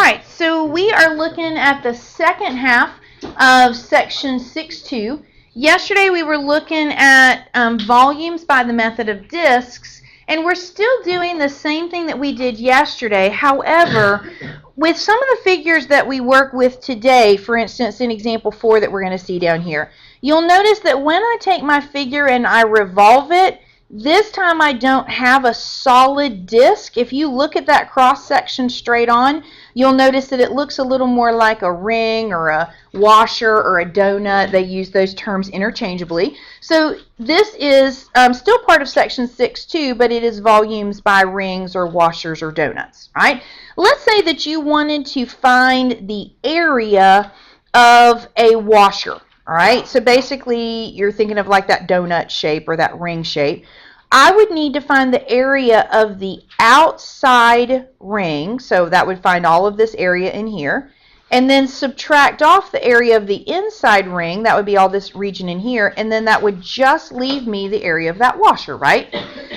right, so we are looking at the second half of section 6.2. Yesterday we were looking at volumes by the method of disks, and we're still doing the same thing that we did yesterday. However, with some of the figures that we work with today, for instance, in example 4 that we're going to see down here, you'll notice that when I take my figure and I revolve it, this time I don't have a solid disk. If you look at that cross section straight on, you'll notice that it looks a little more like a ring or a washer or a donut. They use those terms interchangeably. So this is still part of section 6.2, but it is volumes by rings or washers or donuts, right? Let's say that you wanted to find the area of a washer. All right, so basically you're thinking of like that donut shape or that ring shape. I would need to find the area of the outside ring, so that would find all of this area in here, and then subtract off the area of the inside ring, that would be all this region in here, and then that would just leave me the area of that washer, right?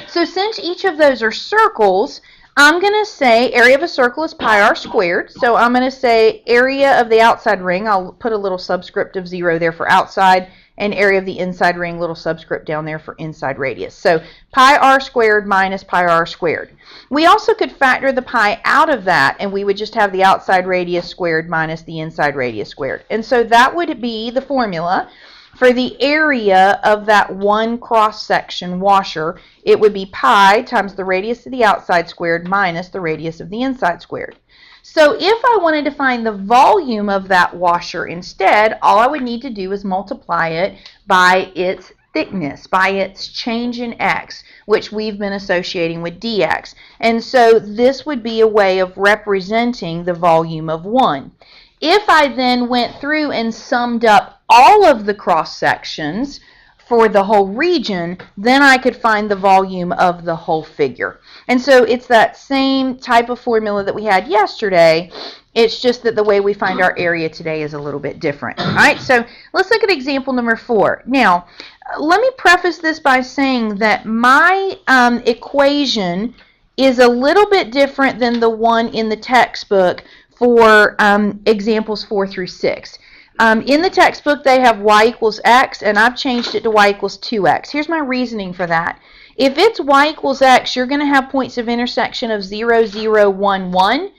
So since each of those are circles, I'm going to say area of a circle is pi r squared. So I'm going to say area of the outside ring. I'll put a little subscript of 0 there for outside, and area of the inside ring, little subscript down there for inside radius. So pi r squared minus pi r squared. We also could factor the pi out of that, and we would just have the outside radius squared minus the inside radius squared. And so that would be the formula for the area of that one cross-section washer. It would be pi times the radius of the outside squared minus the radius of the inside squared. So if I wanted to find the volume of that washer instead, all I would need to do is multiply it by its thickness, by its change in x, which we've been associating with dx. And so this would be a way of representing the volume of one. If I then went through and summed up all of the cross sections for the whole region, then I could find the volume of the whole figure. And so it's that same type of formula that we had yesterday. It's just that the way we find our area today is a little bit different. All right, so let's look at example number 4. Now, let me preface this by saying that my equation is a little bit different than the one in the textbook for examples 4 through 6. In the textbook, they have y equals x, and I've changed it to y equals 2x. Here's my reasoning for that. If it's y equals x, you're going to have points of intersection of 0, 0, 1, 1.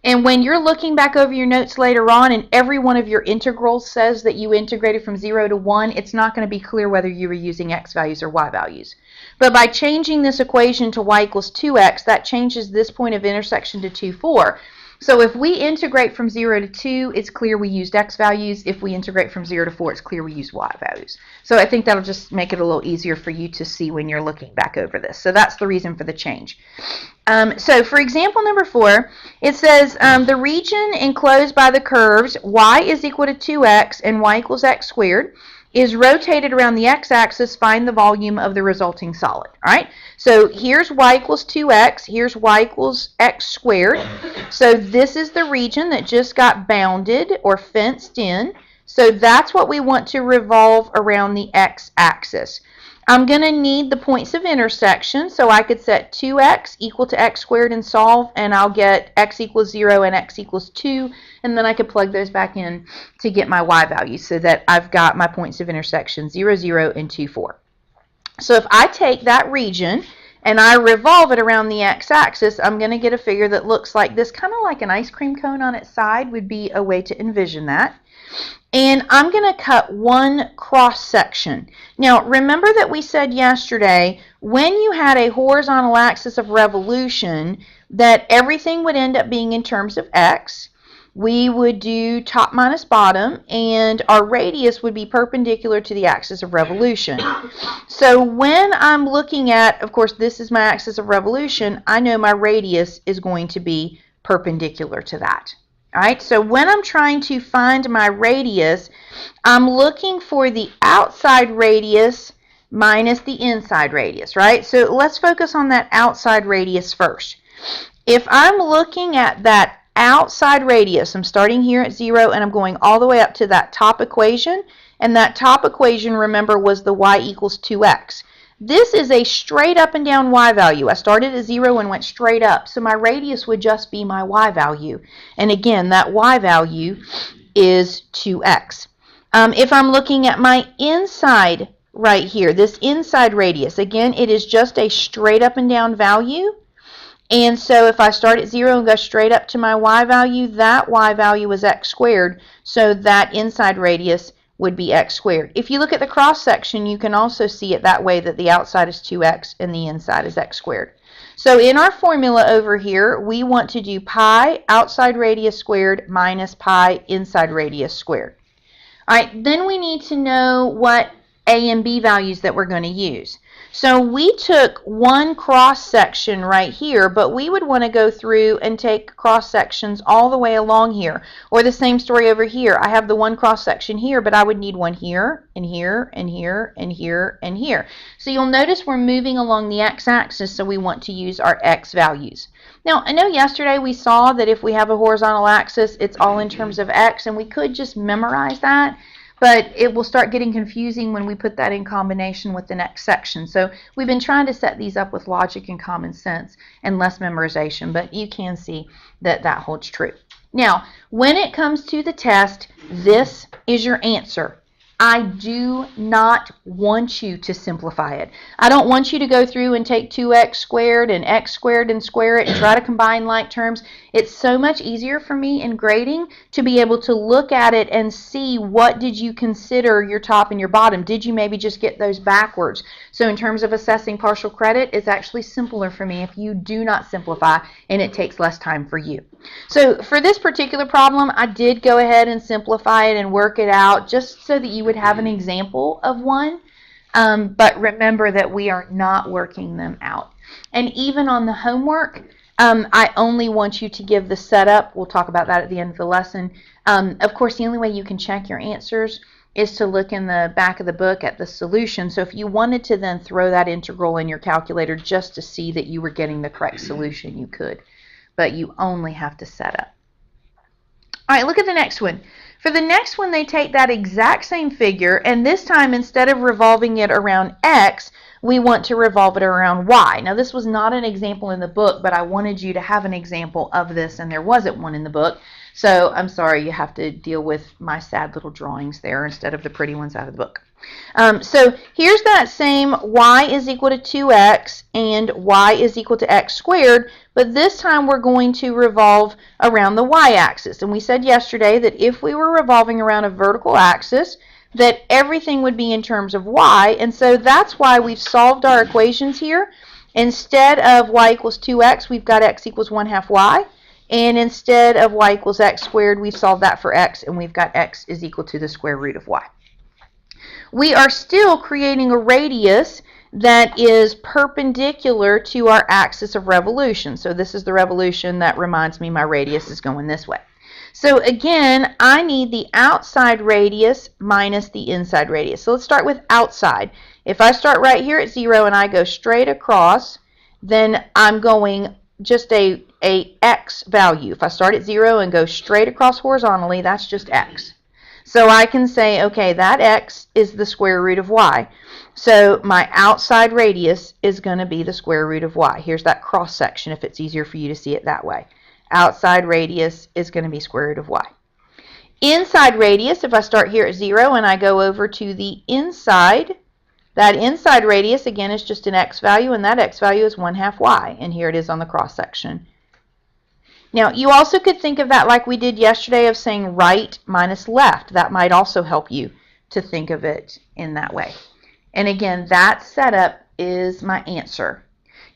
And when you're looking back over your notes later on and every one of your integrals says that you integrated from 0 to 1, it's not going to be clear whether you were using x values or y values. But by changing this equation to y equals 2x, that changes this point of intersection to 2, 4. So if we integrate from 0 to 2, it's clear we used x values. If we integrate from 0 to 4, it's clear we used y values. So I think that'll just make it a little easier for you to see when you're looking back over this. So that's the reason for the change. So for example number 4, it says the region enclosed by the curves y is equal to 2x and y equals x squared is rotated around the x-axis. Find the volume of the resulting solid. All right, so here's y equals 2x, here's y equals x squared. So this is the region that just got bounded or fenced in. So that's what we want to revolve around the x-axis. I'm going to need the points of intersection, so I could set 2x equal to x squared and solve, and I'll get x equals 0 and x equals 2, and then I could plug those back in to get my y values so that I've got my points of intersection 0, 0, and 2, 4. So if I take that region and I revolve it around the x-axis, I'm going to get a figure that looks like this, kind of like an ice cream cone on its side would be a way to envision that. And I'm going to cut one cross section. Now, remember that we said yesterday, when you had a horizontal axis of revolution, that everything would end up being in terms of x. We would do top minus bottom, and our radius would be perpendicular to the axis of revolution. So when I'm looking at, of course, this is my axis of revolution, I know my radius is going to be perpendicular to that. All right, so when I'm trying to find my radius, I'm looking for the outside radius minus the inside radius, right? So let's focus on that outside radius first. If I'm looking at that outside radius, I'm starting here at 0 and I'm going all the way up to that top equation, and that top equation, remember, was the y equals 2x. This is a straight up and down y value. I started at 0 and went straight up. So my radius would just be my y value. And again, that y value is 2x. If I'm looking at my inside right here, this inside radius, again, it is just a straight up and down value. And so if I start at 0 and go straight up to my y value, that y value is x squared. So that inside radius would be x squared. If you look at the cross section, you can also see it that way, that the outside is 2x and the inside is x squared. So in our formula over here, we want to do pi outside radius squared minus pi inside radius squared. All right, then we need to know what a and b values that we're going to use. So we took one cross section right here, but we would want to go through and take cross sections all the way along here. Or the same story over here. I have the one cross section here, but I would need one here, and here, and here, and here, and here. So you'll notice we're moving along the x-axis, so we want to use our x values. Now, I know yesterday we saw that if we have a horizontal axis, it's all in terms of x, and we could just memorize that. But it will start getting confusing when we put that in combination with the next section. So we've been trying to set these up with logic and common sense and less memorization, but you can see that that holds true. Now, when it comes to the test, this is your answer. I do not want you to simplify it. I don't want you to go through and take 2x squared and x squared and square it and try to combine like terms. It's so much easier for me in grading to be able to look at it and see what did you consider your top and your bottom. Did you maybe just get those backwards? So in terms of assessing partial credit, it's actually simpler for me if you do not simplify and it takes less time for you. So for this particular problem, I did go ahead and simplify it and work it out just so that you would have an example of one. But remember that we are not working them out. And even on the homework, I only want you to give the setup. We'll talk about that at the end of the lesson. Of course, the only way you can check your answers is to look in the back of the book at the solution. So if you wanted to then throw that integral in your calculator just to see that you were getting the correct solution, you could. But you only have to set up. All right, look at the next one. For the next one, they take that exact same figure, and this time, instead of revolving it around x, we want to revolve it around y. Now, this was not an example in the book, but I wanted you to have an example of this, and there wasn't one in the book. So I'm sorry you have to deal with my sad little drawings there instead of the pretty ones out of the book. So here's that same y is equal to 2x and y is equal to x squared, but this time we're going to revolve around the y-axis. And we said yesterday that if we were revolving around a vertical axis, that everything would be in terms of y, and so that's why we've solved our equations here. Instead of y equals 2x, we've got x equals 1/2 y, and instead of y equals x squared, we've solved that for x, and we've got x is equal to the square root of y. We are still creating a radius that is perpendicular to our axis of revolution. So this is the revolution that reminds me my radius is going this way. So again, I need the outside radius minus the inside radius. So let's start with outside. If I start right here at 0 and I go straight across, then I'm going just a x value. If I start at 0 and go straight across horizontally, that's just x. So I can say, okay, that x is the square root of y. So my outside radius is going to be the square root of y. Here's that cross section if it's easier for you to see it that way. Outside radius is going to be square root of y. Inside radius, if I start here at 0 and I go over to the inside, that inside radius, again, is just an x value, and that x value is 1/2 y. And here it is on the cross section. Now, you also could think of that like we did yesterday of saying right minus left. That might also help you to think of it in that way. And again, that setup is my answer.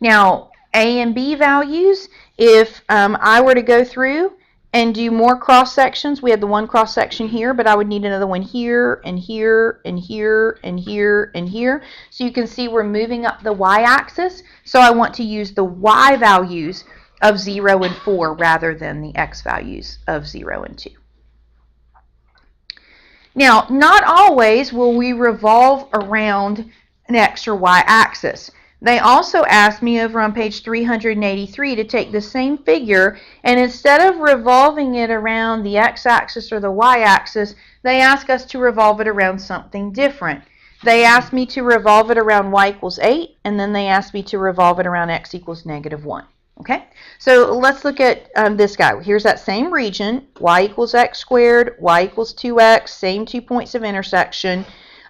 Now, A and B values, if I were to go through and do more cross sections, we had the one cross section here, but I would need another one here and here and here and here and here. So you can see we're moving up the y-axis. So I want to use the y values of 0 and 4 rather than the x values of 0 and 2. Now, not always will we revolve around an x or y axis. They also asked me over on page 383 to take the same figure, and instead of revolving it around the x-axis or the y-axis, they ask us to revolve it around something different. they asked me to revolve it around y equals 8, and then they asked me to revolve it around x equals -1. Okay, so let's look at this guy. Here's that same region, y equals x squared, y equals 2x, same 2 points of intersection.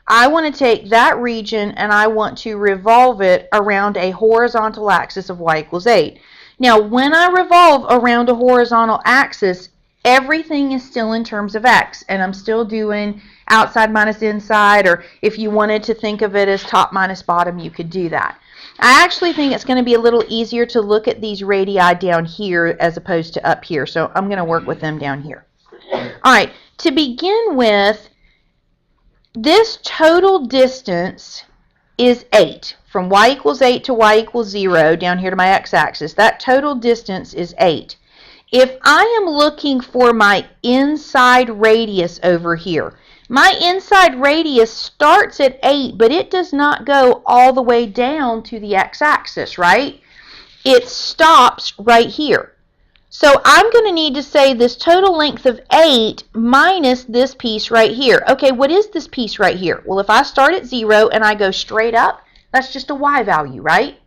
I want to take that region and I want to revolve it around a horizontal axis of y equals 8. Now, when I revolve around a horizontal axis, everything is still in terms of x, and I'm still doing outside minus inside, or if you wanted to think of it as top minus bottom, you could do that. I actually think it's going to be a little easier to look at these radii down here as opposed to up here, so I'm going to work with them down here. All right, to begin with, this total distance is 8. From y equals 8 to y equals 0 down here to my x-axis, that total distance is 8. If I am looking for my inside radius over here, my inside radius starts at 8, but it does not go all the way down to the x-axis, right? It stops right here. So I'm going to need to say this total length of 8 minus this piece right here. Okay, what is this piece right here? Well, if I start at 0 and I go straight up, that's just a y value, right?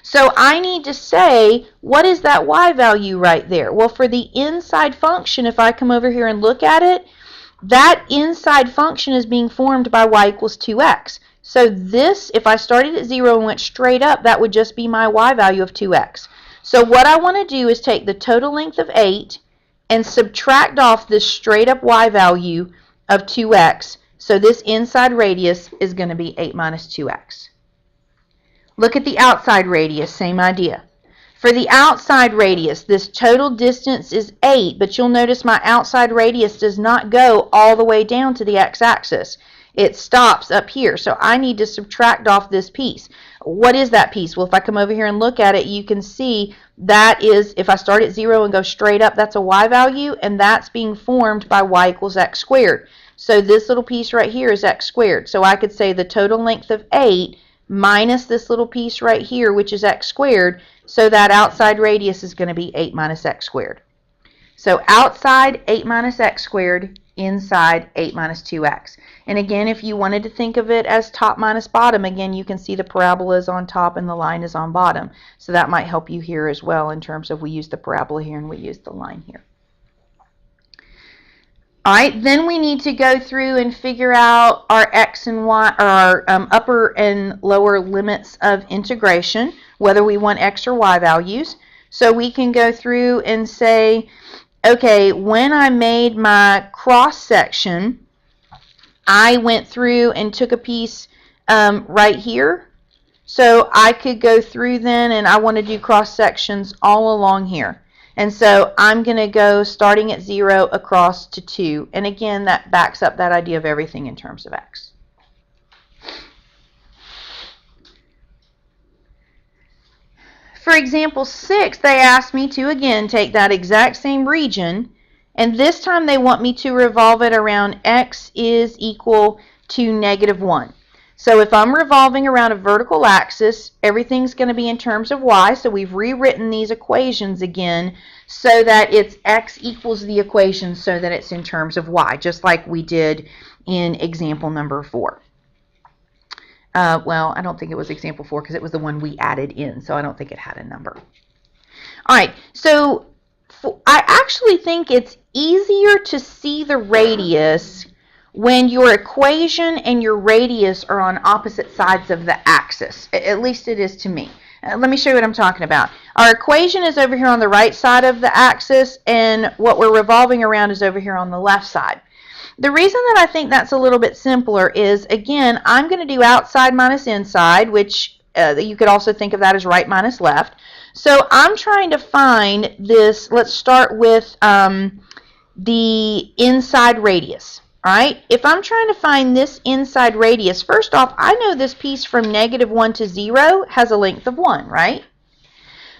So I need to say, what is that y value right there? Well, for the inside function, if I come over here and look at it, that inside function is being formed by y equals 2x. So this, if I started at 0 and went straight up, that would just be my y value of 2x. So what I want to do is take the total length of 8 and subtract off this straight up y value of 2x. So this inside radius is going to be 8 minus 2x. Look at the outside radius, same idea. For the outside radius, this total distance is 8, but you'll notice my outside radius does not go all the way down to the x-axis. It stops up here, so I need to subtract off this piece. What is that piece? Well, if I come over here and look at it, you can see that is, if I start at 0 and go straight up, that's a y value, and that's being formed by y equals x squared. So this little piece right here is x squared. So I could say the total length of 8 minus this little piece right here, which is x squared, so that outside radius is going to be 8 minus x squared. So outside 8 minus x squared, inside 8 minus 2x. And again, if you wanted to think of it as top minus bottom, again, you can see the parabola is on top and the line is on bottom. So that might help you here as well in terms of we use the parabola here and we use the line here. All right, then we need to go through and figure out our x and y, or our upper and lower limits of integration, whether we want x or y values. So we can go through and say, okay, when I made my cross section, I went through and took a piece right here. So I could go through then, and I want to do cross sections all along here. And so I'm going to go starting at 0 across to 2. And again, that backs up that idea of everything in terms of x. For example 6, they asked me to, again, take that exact same region, and this time they want me to revolve it around x is equal to -1. So if I'm revolving around a vertical axis, everything's going to be in terms of y, so we've rewritten these equations again so that it's x equals the equation so that it's in terms of y, just like we did in example number 4. Well, I don't think it was example 4 because it was the one we added in, so I don't think it had a number. All right, so I actually think it's easier to see the radius when your equation and your radius are on opposite sides of the axis. At least it is to me. Let me show you what I'm talking about. Our equation is over here on the right side of the axis, and what we're revolving around is over here on the left side. The reason that I think that's a little bit simpler is, again, I'm going to do outside minus inside, which you could also think of that as right minus left. So I'm trying to find this. Let's start with the inside radius. All right, if I'm trying to find this inside radius, first off, I know this piece from -1 to 0 has a length of 1, right?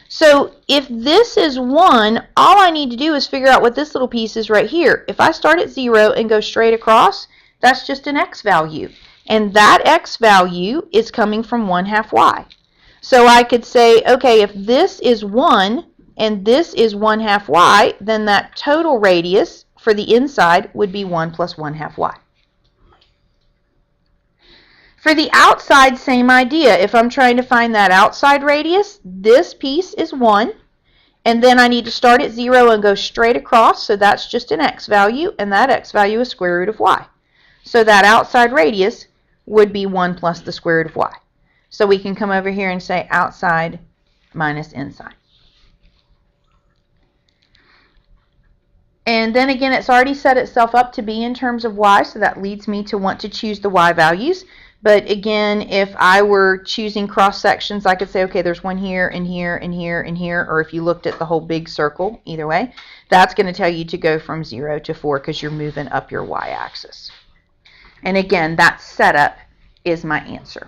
So if this is 1, all I need to do is figure out what this little piece is right here. If I start at 0 and go straight across, that's just an x value. And that x value is coming from 1/2 y. So I could say, okay, if this is 1 and this is 1/2 y, then that total radius for the inside would be 1 plus 1/2 y. For the outside, same idea. If I'm trying to find that outside radius, this piece is 1. And then I need to start at 0 and go straight across, so that's just an x value, and that x value is square root of y. So that outside radius would be 1 plus the square root of y. So we can come over here and say outside minus inside. And then again, it's already set itself up to be in terms of y, so that leads me to want to choose the y values. But again, if I were choosing cross sections, I could say, okay, there's one here and here and here and here, or if you looked at the whole big circle, either way, that's going to tell you to go from 0 to 4 because you're moving up your y-axis. And again, that setup is my answer.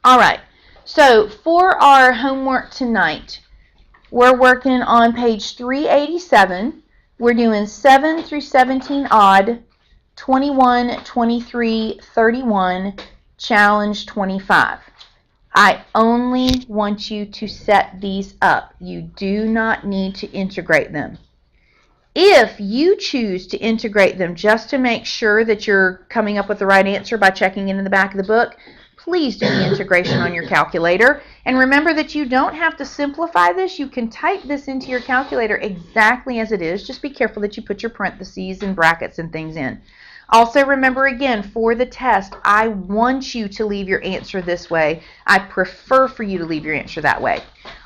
All right, so for our homework tonight, we're working on page 387. We're doing 7 through 17 odd, 21, 23, 31, challenge 25. I only want you to set these up. You do not need to integrate them. If you choose to integrate them just to make sure that you're coming up with the right answer by checking it in the back of the book, please do the integration on your calculator. And remember that you don't have to simplify this. You can type this into your calculator exactly as it is. Just be careful that you put your parentheses and brackets and things in. Also remember again, for the test, I want you to leave your answer this way. I prefer for you to leave your answer that way.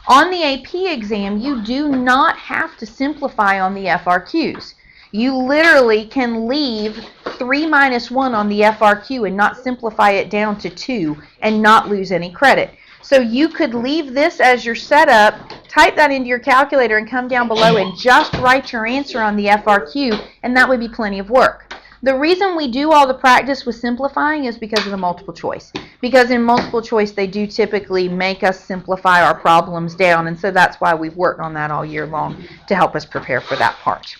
On the AP exam, you do not have to simplify on the FRQs. You literally can leave 3 minus 1 on the FRQ and not simplify it down to 2 and not lose any credit. So you could leave this as your setup, type that into your calculator, and come down below and just write your answer on the FRQ, and that would be plenty of work. The reason we do all the practice with simplifying is because of the multiple choice. Because in multiple choice, they do typically make us simplify our problems down, and so that's why we've worked on that all year long to help us prepare for that part.